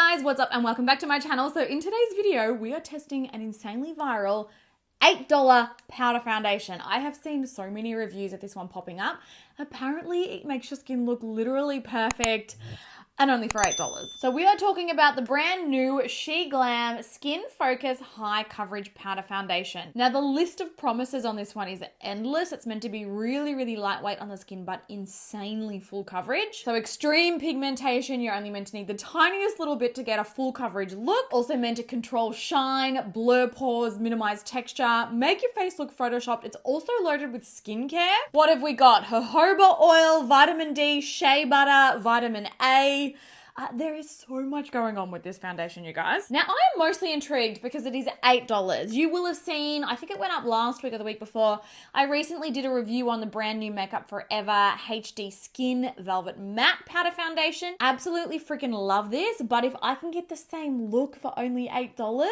guys, what's up and welcome back to my channel. So in today's video, we are testing an insanely viral $8 powder foundation. I have seen so many reviews of this one popping up. Apparently it makes your skin look literally perfect and only for $8. So we are talking about the brand new Sheglam Skin Focus High Coverage Powder Foundation. Now the list of promises on this one is endless. It's meant to be really, really lightweight on the skin, but insanely full coverage. So extreme pigmentation, you're only meant to need the tiniest little bit to get a full coverage look. Also meant to control shine, blur pores, minimize texture, make your face look photoshopped. It's also loaded with skincare. What have we got? Jojoba oil, vitamin D, shea butter, vitamin A. There is so much going on with this foundation, you guys. Now, I am mostly intrigued because it is $8. You will have seen, I think it went up last week or the week before, I recently did a review on the brand new Makeup Forever HD Skin Velvet Matte Powder Foundation. Absolutely freaking love this, but if I can get the same look for only $8,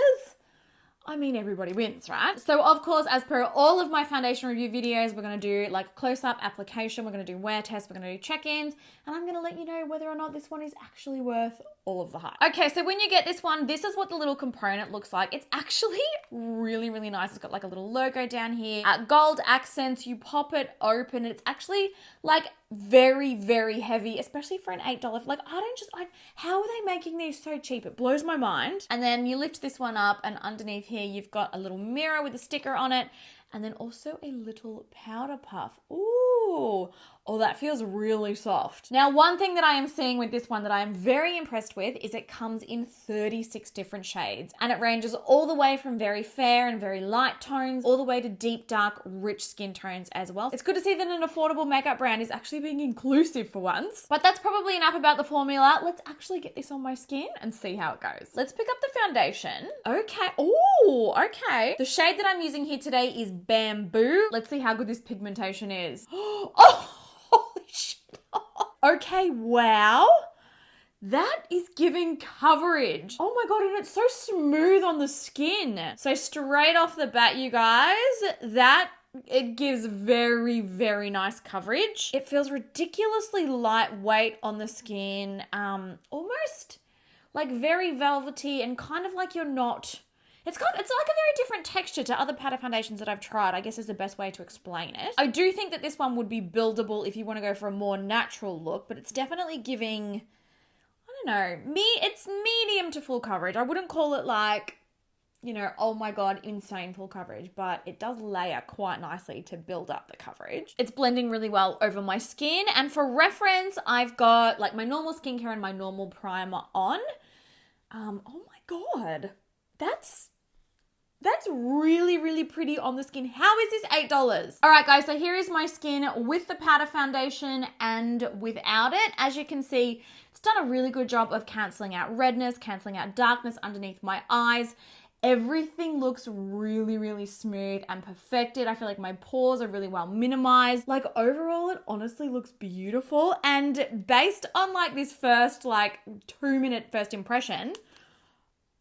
I mean, everybody wins, right? So of course, as per all of my foundation review videos, we're gonna do like close-up application, we're gonna do wear tests, we're gonna do check-ins, and I'm gonna let you know whether or not this one is actually worth all of the hype. Okay, so when you get this one, this is what the little component looks like. It's actually really, really nice. It's got like a little logo down here, gold accents, you pop it open, and it's actually like very, very heavy, especially for an $8. Like, how are they making these so cheap? It blows my mind. And then you lift this one up, and underneath here, you've got a little mirror with a sticker on it, and then also a little powder puff. Ooh, oh, that feels really soft. Now, one thing that I am seeing with this one that I am very impressed with is it comes in 36 different shades, and it ranges all the way from very fair and very light tones all the way to deep, dark, rich skin tones as well. It's good to see that an affordable makeup brand is actually being inclusive for once. But that's probably enough about the formula. Let's actually get this on my skin and see how it goes. Let's pick up the foundation. Okay. Ooh, okay. The shade that I'm using here today is Bamboo. Let's see how good this pigmentation is. Oh, holy shit. Okay, wow. That is giving coverage. Oh my God, and it's so smooth on the skin. So straight off the bat, you guys, it gives very, very nice coverage. It feels ridiculously lightweight on the skin. Almost like very velvety and kind of like you're not... It's like a very different texture to other powder foundations that I've tried, I guess is the best way to explain it. I do think that this one would be buildable if you want to go for a more natural look, but it's definitely giving, I don't know, it's medium to full coverage. I wouldn't call it like, you know, oh my God, insane full coverage, but it does layer quite nicely to build up the coverage. It's blending really well over my skin, and for reference, I've got like my normal skincare and my normal primer on. Oh my God, that's really, really pretty on the skin. How is this $8? All right, guys, so here is my skin with the powder foundation and without it. As you can see, it's done a really good job of canceling out redness, canceling out darkness underneath my eyes. Everything looks really, really smooth and perfected. I feel like my pores are really well minimized. Like overall, it honestly looks beautiful. And based on like this first like 2-minute first impression,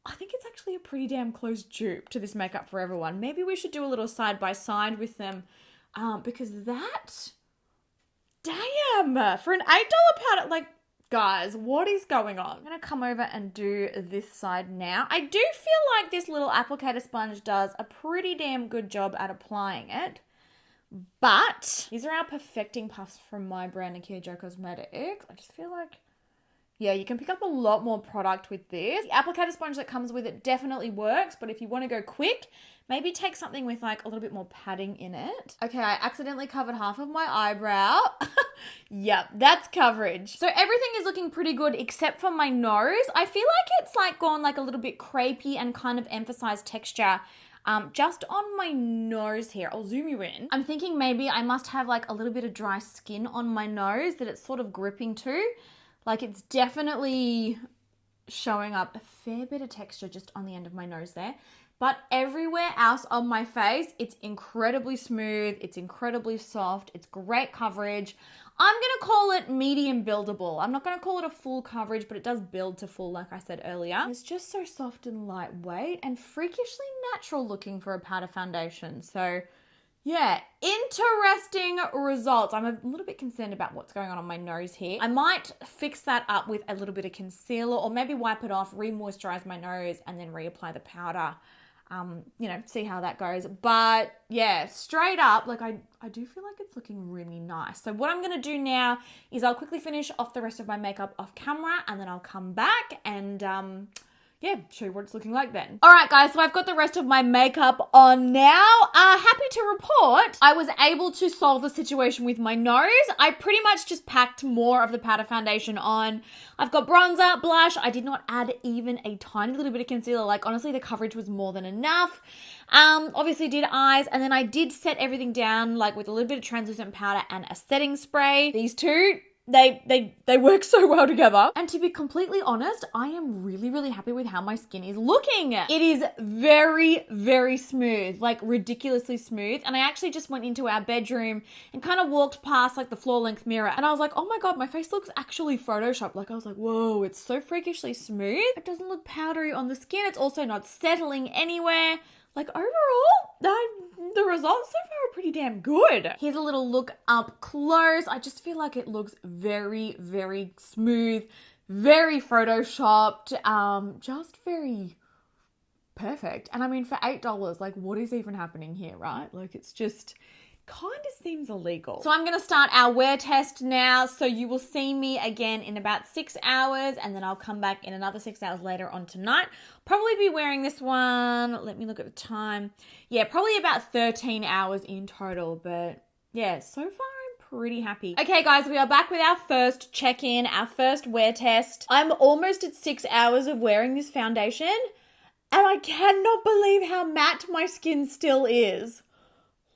I think it's actually a pretty damn close dupe to this Makeup Forever one. Maybe we should do a little side by side with them because damn, for an $8 powder, like, guys, what is going on? I'm going to come over and do this side now. I do feel like this little applicator sponge does a pretty damn good job at applying it. But these are our perfecting puffs from my brand, Nikkia Cosmetics. I just feel like, yeah, you can pick up a lot more product with this. The applicator sponge that comes with it definitely works, but if you want to go quick, maybe take something with like a little bit more padding in it. Okay, I accidentally covered half of my eyebrow. Yep, that's coverage. So everything is looking pretty good except for my nose. I feel like it's like gone like a little bit crepey and kind of emphasized texture just on my nose here. I'll zoom you in. I'm thinking maybe I must have like a little bit of dry skin on my nose that it's sort of gripping to. Like it's definitely showing up a fair bit of texture just on the end of my nose there. But everywhere else on my face, it's incredibly smooth. It's incredibly soft. It's great coverage. I'm going to call it medium buildable. I'm not going to call it a full coverage, but it does build to full, like I said earlier. It's just so soft and lightweight and freakishly natural looking for a powder foundation. So Yeah, interesting results. I'm a little bit concerned about what's going on my nose here. I might fix that up with a little bit of concealer or maybe wipe it off, re-moisturize my nose and then reapply the powder. See how that goes. But yeah, straight up, like I do feel like it's looking really nice. So what I'm going to do now is I'll quickly finish off the rest of my makeup off camera and then I'll come back and show you what it's looking like then. All right, guys, so I've got the rest of my makeup on now. Happy to report I was able to solve the situation with my nose. I pretty much just packed more of the powder foundation on. I've got bronzer, blush. I did not add even a tiny little bit of concealer. Like, honestly, the coverage was more than enough. Obviously did eyes, and then I did set everything down like with a little bit of translucent powder and a setting spray. These two, they work so well together. And to be completely honest, I am really, really happy with how my skin is looking. It is very, very smooth, like ridiculously smooth. And I actually just went into our bedroom and kind of walked past like the floor length mirror and I was like, oh my God, my face looks actually photoshopped. Like I was like, whoa, it's so freakishly smooth. It doesn't look powdery on the skin. It's also not settling anywhere. Like overall, the results so far are pretty damn good. Here's a little look up close. I just feel like it looks very, very smooth, very photoshopped, just very perfect. And I mean, for $8, like what is even happening here, right? Like it's just kind of seems illegal. So I'm going to start our wear test now. So you will see me again in about 6 hours and then I'll come back in another 6 hours later on tonight. Probably be wearing this one. Let me look at the time. Yeah, probably about 13 hours in total. But yeah, so far I'm pretty happy. Okay guys, we are back with our first check-in, our first wear test. I'm almost at 6 hours of wearing this foundation and I cannot believe how matte my skin still is.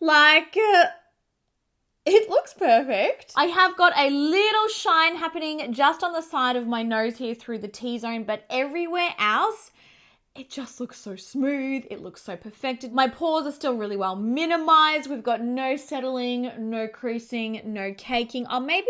Like, it looks perfect. I have got a little shine happening just on the side of my nose here through the T-zone, but everywhere else, it just looks so smooth. It looks so perfected. My pores are still really well minimized. We've got no settling, no creasing, no caking. Oh, maybe...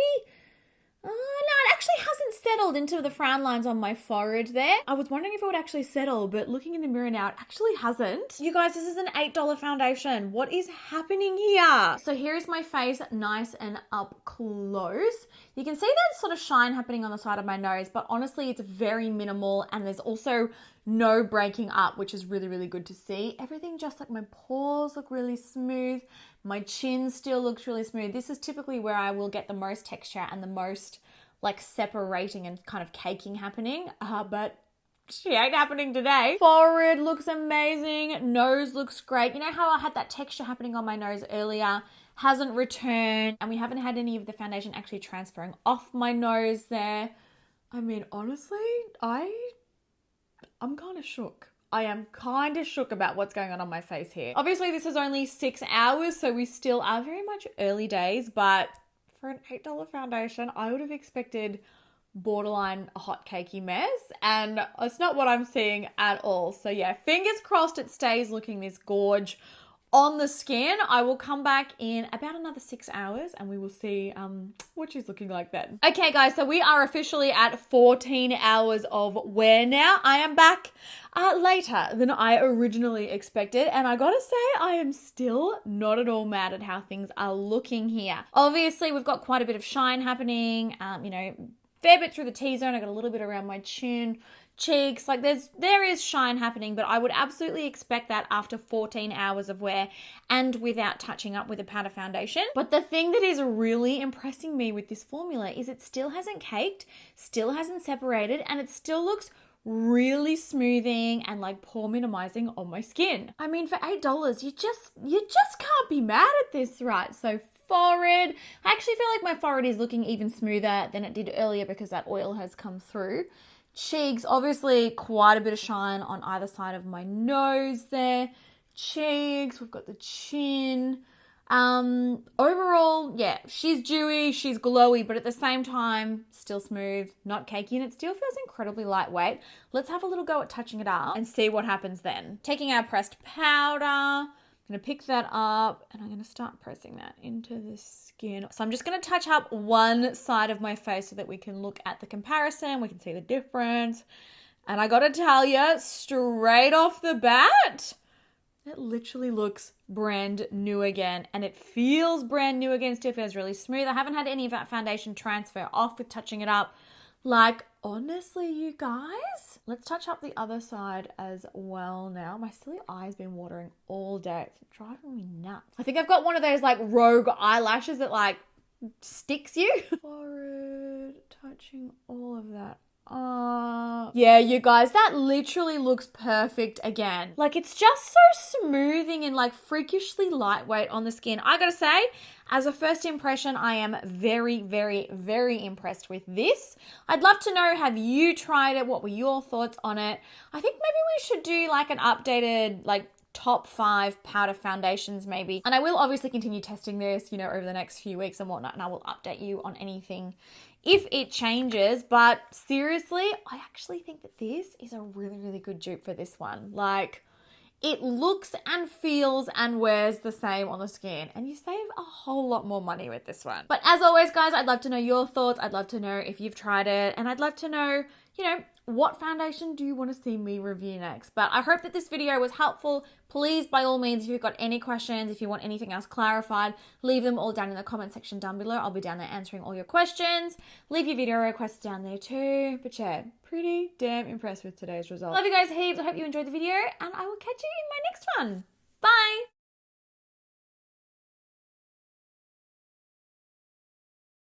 no, it actually hasn't settled into the frown lines on my forehead there. I was wondering if it would actually settle, but looking in the mirror now, it actually hasn't. You guys, this is an $8 foundation. What is happening here? So here is my face nice and up close. You can see that sort of shine happening on the side of my nose, but honestly, it's very minimal and there's also no breaking up, which is really, really good to see. Everything just like my pores look really smooth. My chin still looks really smooth. This is typically where I will get the most texture and the most like separating and kind of caking happening, but she ain't happening today. Forehead looks amazing. Nose looks great. You know how I had that texture happening on my nose earlier? Hasn't returned, and we haven't had any of the foundation actually transferring off my nose there. I mean, honestly, I'm kind of shook. I am kind of shook about what's going on my face here. Obviously, this is only 6 hours, so we still are very much early days, but for an $8 foundation, I would have expected borderline a hot cakey mess, and it's not what I'm seeing at all. So yeah, fingers crossed it stays looking this gorge on the skin. I will come back in about another 6 hours and we will see what she's looking like then. Okay guys, so we are officially at 14 hours of wear now. I am back later than I originally expected, and I gotta say I am still not at all mad at how things are looking here. Obviously we've got quite a bit of shine happening, fair bit through the T-zone. I got a little bit around my chin, cheeks, like there is shine happening, but I would absolutely expect that after 14 hours of wear and without touching up with a powder foundation. But the thing that is really impressing me with this formula is it still hasn't caked, still hasn't separated, and it still looks really smoothing and like pore minimizing on my skin. I mean, for $8, you just can't be mad at this, right? So forehead, I actually feel like my forehead is looking even smoother than it did earlier because that oil has come through. Cheeks, obviously quite a bit of shine on either side of my nose there. Cheeks, we've got the chin. Overall, yeah, she's dewy, she's glowy, but at the same time, still smooth, not cakey, and it still feels incredibly lightweight. Let's have a little go at touching it up and see what happens then. Taking our pressed powder, I'm going to pick that up and I'm going to start pressing that into the skin. So I'm just going to touch up one side of my face so that we can look at the comparison, we can see the difference. And I got to tell you, straight off the bat, It literally looks brand new again, and it feels brand new again. Still feels really smooth. I haven't had any of that foundation transfer off with touching it up. Like, honestly, you guys, let's touch up the other side as well now. My silly eye's been watering all day. It's driving me nuts. I think I've got one of those like rogue eyelashes that like sticks you. Forehead, touching all of that. Yeah, you guys, that literally looks perfect again. Like, it's just so smoothing and like freakishly lightweight on the skin. I gotta say, as a first impression, I am very, very, very impressed with this. I'd love to know, have you tried it? What were your thoughts on it? I think maybe we should do like an updated, like, top 5 powder foundations maybe. And I will obviously continue testing this, you know, over the next few weeks and whatnot, and I will update you on anything if it changes. But seriously, I actually think that this is a really, really good dupe for this one. Like, it looks and feels and wears the same on the skin, and you save a whole lot more money with this one. But as always, guys, I'd love to know your thoughts. I'd love to know if you've tried it, and I'd love to know, you know, what foundation do you want to see me review next? But I hope that this video was helpful. Please, by all means, if you've got any questions, if you want anything else clarified, leave them all down in the comment section down below. I'll be down there answering all your questions. Leave your video requests down there too. But yeah, pretty damn impressed with today's result. Love you guys heaps. I hope you enjoyed the video, and I will catch you in my next one. Bye.